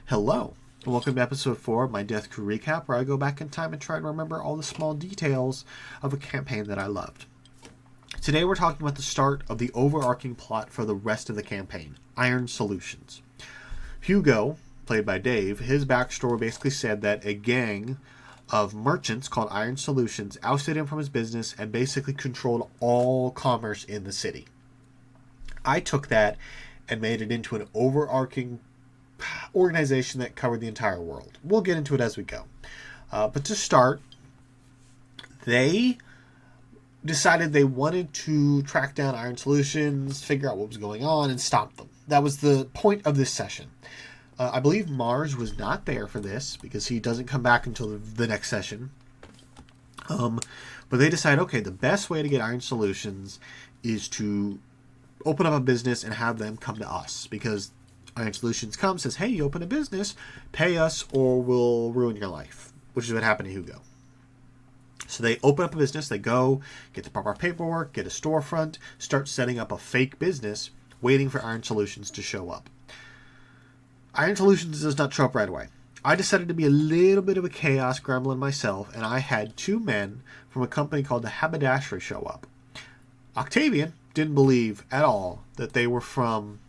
Hello, and welcome to episode 4 of my Death Crew recap, where I go back in time and try to remember all the small details of a campaign that I loved. Today we're talking about the start of the overarching plot for the rest of the campaign, Iron Solutions. Hugo, played by Dave, his backstory basically said that a gang of merchants called Iron Solutions ousted him from his business and basically controlled all commerce in the city. I took that and made it into an overarching organization that covered the entire world. We'll get into it as we go. But to start, they decided they wanted to track down Iron Solutions, figure out what was going on, and stop them. That was the point of this session. I believe Mars was not there for this because he doesn't come back until the next session. But they decided, okay, the best way to get Iron Solutions is to open up a business and have them come to us, because Iron Solutions comes, says, hey, you open a business, pay us or we'll ruin your life, which is what happened to Hugo. So they open up a business, they go, get the proper paperwork, get a storefront, start setting up a fake business, waiting for Iron Solutions to show up. Iron Solutions does not show up right away. I decided to be a little bit of a chaos gremlin myself, and I had 2 men from a company called the Haberdashery show up. Octavian didn't believe at all that they were from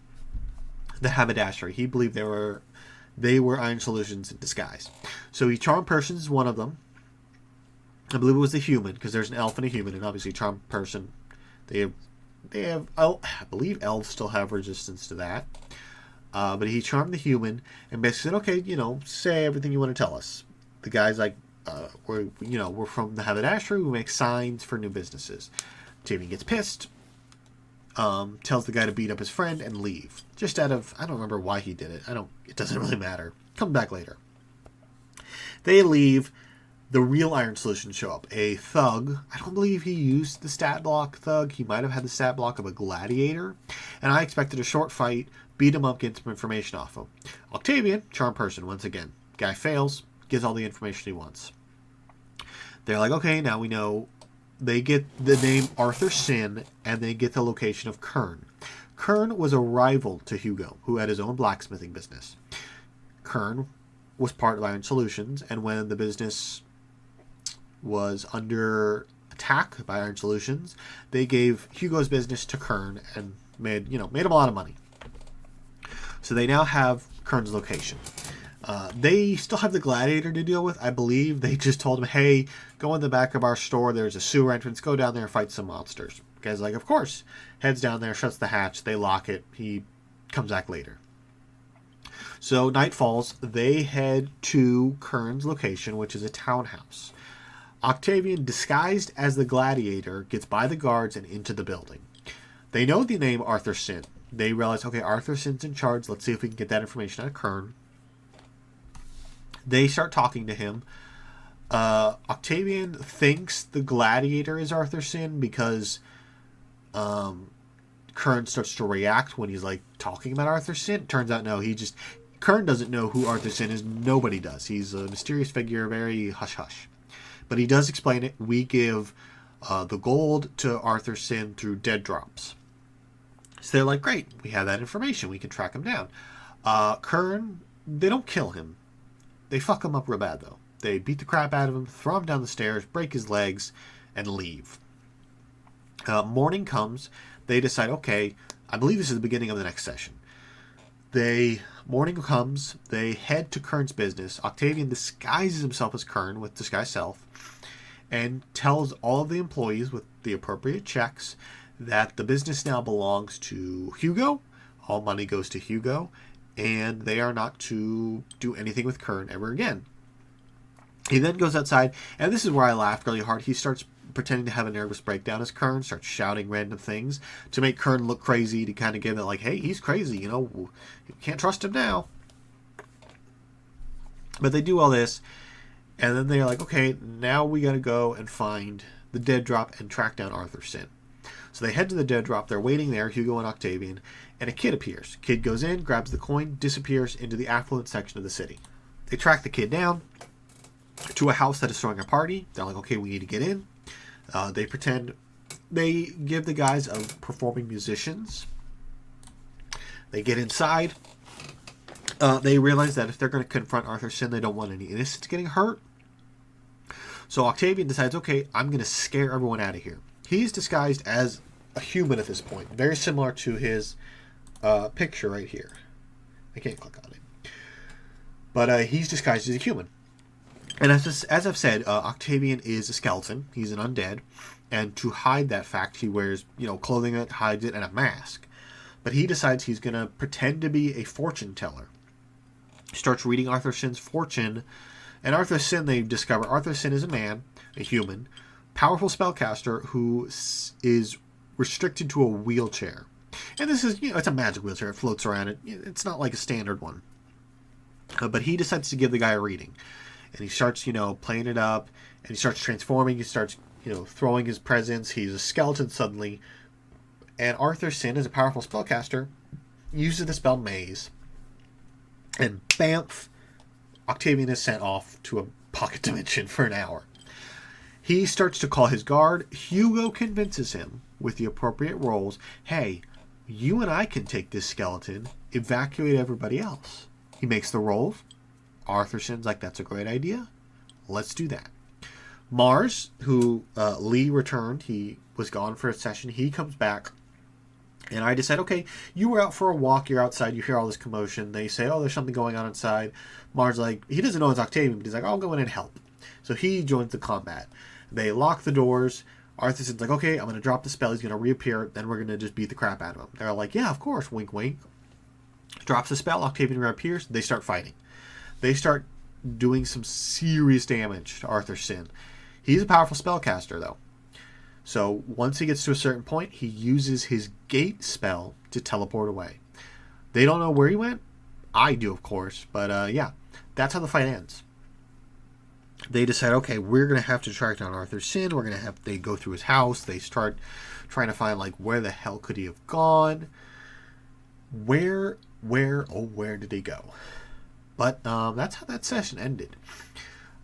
the Haberdashery. He believed they were Iron Solutions in disguise. So he charmed person is one of them. I believe it was the human, because there's an elf and a human, and obviously charmed person. They have I believe elves still have resistance to that. But he charmed the human and basically said, okay, say everything you want to tell us. The guy's like, we're from the Haberdashery. We make signs for new businesses. Jamie gets pissed. Tells the guy to beat up his friend and leave. Just out of, I don't remember why he did it. It doesn't really matter. Come back later. They leave. The real Iron Solutions show up. A thug. I don't believe he used the stat block thug. He might have had the stat block of a gladiator. And I expected a short fight, beat him up, get some information off him. Octavian, charm person once again. Guy fails, gives all the information he wants. They're like, okay, now we know. They get the name Arthur Sin, and they get the location of Kern. Kern was a rival to Hugo, who had his own blacksmithing business. Kern was part of Iron Solutions, and when the business was under attack by Iron Solutions, they gave Hugo's business to Kern and made him a lot of money. So they now have Kern's location. They still have the gladiator to deal with. I believe they just told him, hey, go in the back of our store. There's a sewer entrance. Go down there and fight some monsters. The guy's like, of course. Heads down there, shuts the hatch. They lock it. He comes back later. So night falls. They head to Kern's location, which is a townhouse. Octavian, disguised as the gladiator, gets by the guards and into the building. They know the name Arthur Sin. They realize, okay, Arthur Sin's in charge. Let's see if we can get that information out of Kern. They start talking to him. Octavian thinks the gladiator is Arthur Sin because Kern starts to react when he's like talking about Arthur Sin. Turns out no, Kern doesn't know who Arthur Sin is. Nobody does. He's a mysterious figure, very hush-hush. But he does explain it. We give the gold to Arthur Sin through dead drops. So they're like, great, we have that information. We can track him down. Kern, they don't kill him. They fuck him up real bad, though. They beat the crap out of him, throw him down the stairs, break his legs, and leave. Morning comes. They decide, okay, I believe this is the beginning of the next session. Morning comes. They head to Kern's business. Octavian disguises himself as Kern with disguised self and tells all of the employees with the appropriate checks that the business now belongs to Hugo. All money goes to Hugo. And they are not to do anything with Kern ever again. He then goes outside, and this is where I laughed really hard. He starts pretending to have a nervous breakdown as Kern, starts shouting random things to make Kern look crazy, to kind of give it like, hey, he's crazy, you can't trust him now. But they do all this, and then they're like, okay, now we got to go and find the dead drop and track down Arthur Sin. So they head to the dead drop. They're waiting there, Hugo and Octavian, and a kid appears. Kid goes in, grabs the coin, disappears into the affluent section of the city. They track the kid down to a house that is throwing a party. They're like, okay, we need to get in. They give the guys of performing musicians. They get inside. They realize that if they're going to confront Arthur's sin, they don't want any innocents getting hurt. So Octavian decides, okay, I'm going to scare everyone out of here. He's disguised as a human at this point, very similar to his picture right here. I can't click on it. But he's disguised as a human. And as I've said, Octavian is a skeleton. He's an undead. And to hide that fact, he wears, clothing that hides it and a mask. But he decides he's going to pretend to be a fortune teller. He starts reading Arthur Sin's fortune. And Arthur Sin, they discover Arthur Sin is a man, a human, powerful spellcaster who is restricted to a wheelchair. And this is, it's a magic wheelchair. It floats around. It's not like a standard one. But he decides to give the guy a reading. And he starts, playing it up. And he starts transforming. He starts, throwing his presents. He's a skeleton suddenly. And Arthur Sin, as a powerful spellcaster, uses the spell Maze. And bamf, Octavian is sent off to a pocket dimension for an hour. He starts to call his guard. Hugo convinces him, with the appropriate rolls, hey, you and I can take this skeleton, evacuate everybody else. He makes the rolls. Arthur Sin's like, that's a great idea. Let's do that. Mars, who Lee returned, he was gone for a session. He comes back. And I decide, okay, you were out for a walk, you're outside, you hear all this commotion. They say, oh, there's something going on inside. Mars, he doesn't know it's Octavian, but he's like, I'll go in and help. So he joins the combat. They lock the doors. Arthur Sin's like, okay, I'm going to drop the spell. He's going to reappear. Then we're going to just beat the crap out of him. They're like, yeah, of course, wink, wink. Drops the spell. Octavian reappears. They start fighting. They start doing some serious damage to Arthur Sin. He's a powerful spellcaster, though. So once he gets to a certain point, he uses his gate spell to teleport away. They don't know where he went. I do, of course. But yeah, that's how the fight ends. They decide, okay, we're going to have to track down Arthur Sin. They go through his house. They start trying to find, where the hell could he have gone? Where did he go? But that's how that session ended.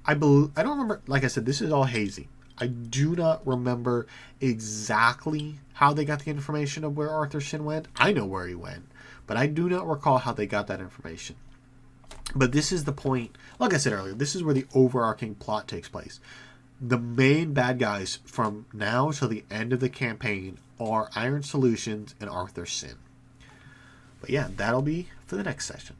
I don't remember, like I said, this is all hazy. I do not remember exactly how they got the information of where Arthur Sin went. I know where he went, but I do not recall how they got that information. But this is the point, like I said earlier, this is where the overarching plot takes place. The main bad guys from now till the end of the campaign are Iron Solutions and Arthur Sin. But yeah, that'll be for the next session.